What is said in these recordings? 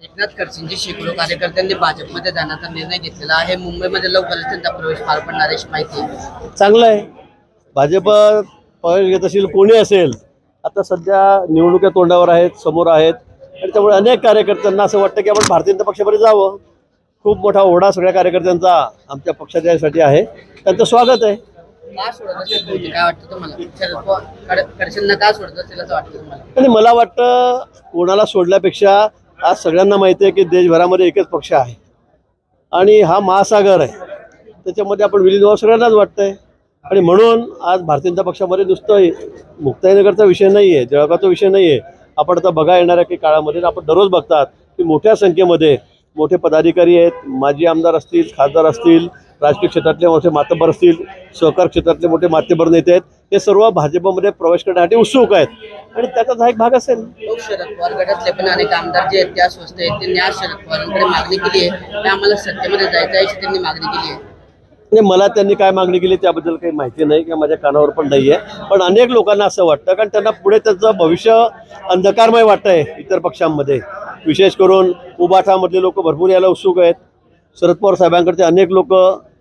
एकनाथ खडसेंची शेकडो कार्यकर्त्यांनी भाजपमध्ये जाण्याचा निर्णय घेतलेला आहे। मुंबईमध्ये लवकरच त्यांचा प्रवेश पार पडणार आहे, माहिती आहे। चांगलं आहे। भाजप प्रवेश घेत असेल कोणी असेल, आता सध्या निवडणुका तोंडावर आहेत, समोर आहेत आणि त्यामुळे अनेक कार्यकर्त्यांना असं वाटतं की आपण भारतीय जनता पक्षामध्ये जावं। खूप मोठा ओढा सगळ्या कार्यकर्त्यांचा आमच्या पक्षाच्यासाठी आहे, त्यांचं स्वागत आहे। का सोडत असेल, काय वाटतं तुम्हाला? खडसेंना का सोडत असेल असं वाटतं तुम्हाला? आणि मला वाटतं कोणाला सोडल्यापेक्षा आज सगळ्यांना माहिती आहे की देशभरामध्ये एकच पक्ष आहे आणि हा महासागर आहे, त्याच्यामध्ये आपण विलीन व्हावं सगळ्यांनाच वाटतंय। आणि म्हणून आज भारतीय जनता पक्षामध्ये नुसतं मुक्ताईनगरचा विषय नाही आहे, जळगावचा विषय नाही आहे। आपण आता बघा येणाऱ्या काही काळामध्ये आपण दररोज बघतात की मोठ्या संख्येमध्ये मोठे पदाधिकारी आहेत, माजी आमदार असतील, खासदार असतील, राजकीय क्षेत्रातले मोठे मातब्बर असतील, सहकार क्षेत्रातले मोठे मातब्बर नेते आहेत, हे सर्व भाजपमध्ये प्रवेश करण्यासाठी उत्सुक आहेत आणि त्याचाच हा एक भाग असेल। शरद पवार गटातले पण अनेक आमदार जे आहेत त्या स्वस्त आहेत, त्यांनी आज शरद पवारांकडे मागणी केली आहे, आम्हाला सत्तेमध्ये जायचं आहे अशी त्यांनी मागणी केली आहे। म्हणजे मला त्यांनी काय मागणी केली त्याबद्दल काही माहिती नाही किंवा माझ्या कानावर पण नाही आहे, पण अनेक लोकांना असं वाटतं कारण त्यांना पुढे त्यांचं भविष्य अंधकारमय वाटतंय। इतर पक्षांमध्ये विशेष करून उबाठामधले लोक भरपूर यायला उत्सुक आहेत, शरद पवार साहेबांकडचे अनेक लोक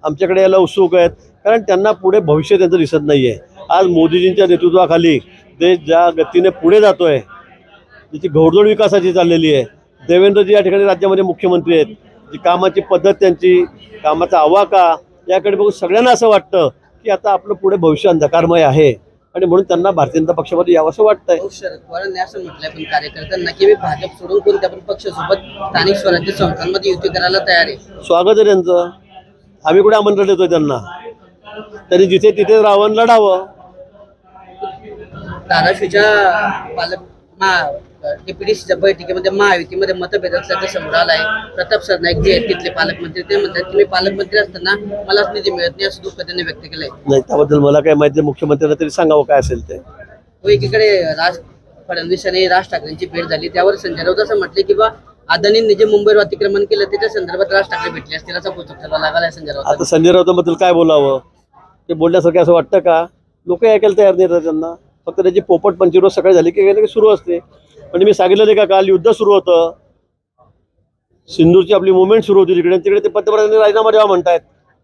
आमच्याकडे यायला उत्सुक आहेत, कारण त्यांना पुढे भविष्य त्यांचं दिसत नाही आहे। आज मोदीजींच्या नेतृत्वाखाली देश ज्या गतीने पुढे जातोय, ज्याची घोडदौड विकासाची चाललेली आहे, देवेंद्रजी या ठिकाणी राज्यामध्ये मुख्यमंत्री आहेत, जी कामाची पद्धत त्यांची, कामाचा आवाका याकडे बघून सगळ्यांना असं वाटतं की आता आपलं पुढे भविष्य अंधकारमय आहे आणि म्हणून त्यांना भारतीय जनता पक्षामध्ये यावं असं वाटतंय। शरद पवारांनी असं म्हटलंय पण कार्यकर्त्यांना की मी भाजप सोडून कोणत्या पण पक्षासोबत स्थानिक स्वराज्य संस्थांमध्ये युती करायला तयार आहे। स्वागत आहे त्यांचं, आम्ही कुठे आमंत्रण देतोय त्यांना, त्यांनी जिथे तिथे रावण लढावं। धाराशिवच्या डेप्युटीच्या बैठकीमध्ये महायुतीमध्ये मतभेद असल्याचं समोर आलं आहे। प्रताप सरनाईक जे आहेत तिथले पालकमंत्री, ते म्हणतात तुम्ही पालकमंत्री असताना मलाच निधी मिळत नाही असं दुःख त्यांनी व्यक्त केलंय। नाही, त्याबद्दल मला काय माहिती, मुख्यमंत्र्यांना तरी सांगावं काय असेल ते। एकीकडे फडणवीस आणि राज ठाकरेंची भेट झाली, त्यावर संजय राऊत असं म्हटले की बा अदानींनी जे मुंबईवर अतिक्रमण केलं त्याच्या संदर्भात राज ठाकरे भेटले असतील असा पोचक ठरवा लागला संजय राऊत। आता संजय राऊतांबद्दल काय बोलावं, ते बोलण्यासारखं असं वाटतं का? लोक ऐकायला तयार नाही त्यांना, फक्त त्याची पोपट पंची रोज सकाळी झाली की सुरू असते। म्हणजे मी सांगितलं नाही का, काल युद्ध सुरू होतं, सिंधूरची आपली मुवमेंट सुरू होती तिकडे, तिकडे ते पंतप्रधानांनी राजीनामा द्यावा म्हणतायत,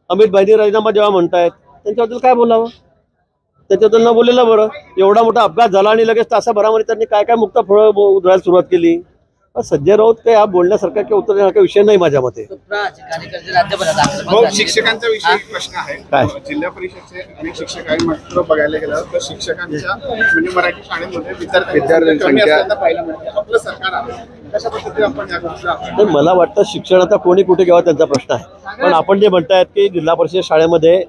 अमित भाईंनी राजीनामा द्यावा म्हणतायत, त्यांच्याबद्दल काय बोलावं? त्याच्याबद्दल न बोललेलं बरं। एवढा मोठा अपघात झाला आणि लगेच तासाभरामध्ये त्यांनी काय काय मुक्त फळं उधळायला सुरुवात केली। संजय राऊत काय हा बोलण्यासारखा किंवा उत्तर देण्यासारखा विषय नाही माझ्या मते। शिक्षकांचा विषय प्रश्न आहे, जिल्हा परिषदचे अनेक शिक्षक आहेत, मात्र बघायला गेलं तर शिक्षकांच्या म्हणजे मराठी शाळेमध्ये विद्यार्थ्यांची संख्या पाहायला मिळते। आपलं सरकार आहे कशा पद्धतीने आपण या गोष्टीला, मला वाटतं शिक्षण आता कोणी कुठे घ्यावं त्यांचा प्रश्न आहे, पण आपण जे म्हणतायत की जिल्हा परिषद शाळेमध्ये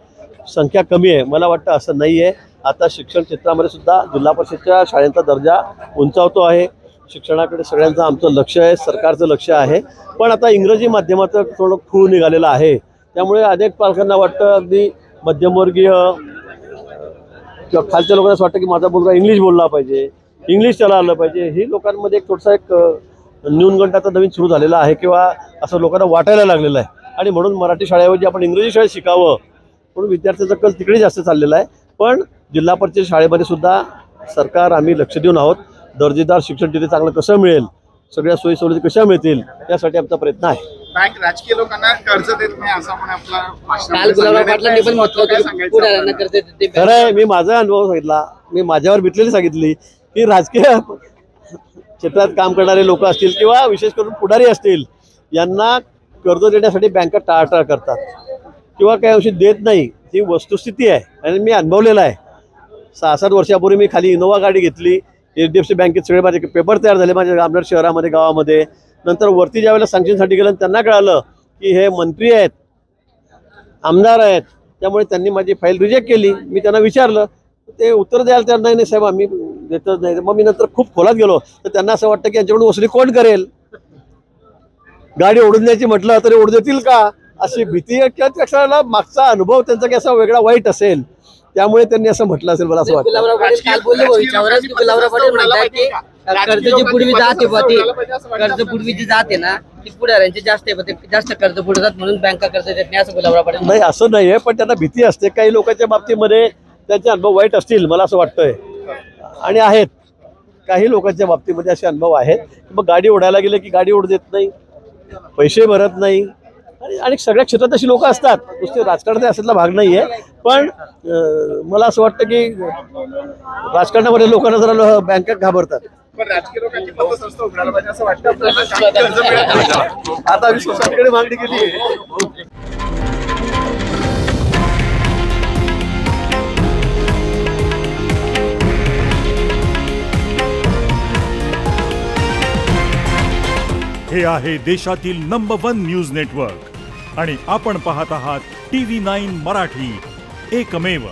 संख्या कमी आहे, मला वाटतं असं नाही आहे। आता शिक्षण क्षेत्रामध्ये सुद्धा जिल्हा परिषदच्या शाळेचा दर्जा उंचावतो आहे, शिक्षणाकडे सगळ्यांचं आमचं लक्ष आहे, सरकारचं लक्ष आहे, पण आता इंग्रजी माध्यमाचं थोडं खूळ निघालेलं आहे, त्यामुळे अनेक पालकांना वाटतं अगदी मध्यमवर्गीय किंवा खालच्या लोकांना वाटतं की माझा मुलगा इंग्लिश बोलला पाहिजे, इंग्लिश त्याला आलं पाहिजे। ही लोकांमध्ये एक थोडासा एक न्यूनगंड आता नवीन सुरू झालेला आहे किंवा असं लोकांना वाटायला लागलेलं आहे आणि म्हणून मराठी शाळेऐवजी आपण इंग्रजी शाळेत शिकावं म्हणून विद्यार्थ्यांचा कल तिकडे जास्त चाललेला आहे। पण जिल्हा परिषद शाळेमध्ये सुद्धा सरकार आम्ही लक्ष देऊन आहोत, दर्जेदार शिक्षण तिथे चांगलं कसं मिळेल, सगळ्या सोयी सवलती कशा मिळतील यासाठी आमचा प्रयत्न आहे। बँक राजकीय लोकांना कर्ज देत नाही असं आपण आपला खरं आहे, मी माझा अनुभव सांगितला, मी माझ्यावर बितलेली सांगितली की राजकीय क्षेत्रात काम करणारे लोक असतील किंवा विशेष करून पुढारी असतील, यांना कर्ज देण्यासाठी बँका टाळाटाळ करतात किंवा काही अंशी देत नाही, ही वस्तुस्थिती आहे आणि मी अनुभवलेलं आहे। 6-7 वर्षापूर्वी मी खाली इनोवा गाडी घेतली, HDFC बँकेत सगळे माझे पेपर तयार झाले माझ्या आमदार शहरामध्ये गावामध्ये, नंतर वरती ज्यावेळेला सँक्शनसाठी गेलं त्यांना कळालं की हे मंत्री आहेत, आमदार आहेत, त्यामुळे त्यांनी माझी फाईल रिजेक्ट केली। मी त्यांना विचारलं, ते उत्तर द्यायला तयार नाही साहेब आम्ही देतच नाही। मग मी नंतर खूप खोलात गेलो तर त्यांना असं वाटतं की यांच्याकडून वसुली कोण करेल, गाडी ओढून द्यायची म्हटलं तरी ओढ देतील का, अशी भीती किंवा त्याला मागचा अनुभव त्यांचा की असा वेगळा वाईट असेल, त्यामुळे त्यांनी असं म्हटलं असेल मला असं वाटतं। कर्जपूर्वी जी जाते ना ती पुढाऱ्यांची जास्त कर्ज पुढतात म्हणून बँका कर्ज देत नाही असं गुलाबराव पाटील नाही, असं नाही आहे, पण त्यांना भीती असते। काही लोकांच्या बाबतीमध्ये त्यांचे अनुभव वाईट असतील मला असं वाटतंय आणि आहेत, काही लोकांच्या बाबतीमध्ये असे अनुभव आहेत की मग गाडी ओढायला गेले की गाडी ओढ देत नाही, पैसे भरत नाही आणि सगळ्या क्षेत्रात अशी लोक असतात. नुसते राजकारणात असायला भाग नाही आहे. पण मला असं वाटतं की राजकारणामध्ये लोकांना जरा बँका घाबरतात. पण राजकीय लोकांची पतसंस्था उघडायला पाहिजे असं वाटतं आपल्याला. काही कर्ज मिळत नाही. आता आम्ही सोसायटीकडे मागणी केली आहे. हे आहे देशातील नंबर 1 न्यूज नेटवर्क आणि आपण पाहत आहात TV9 मराठी, एकमेव.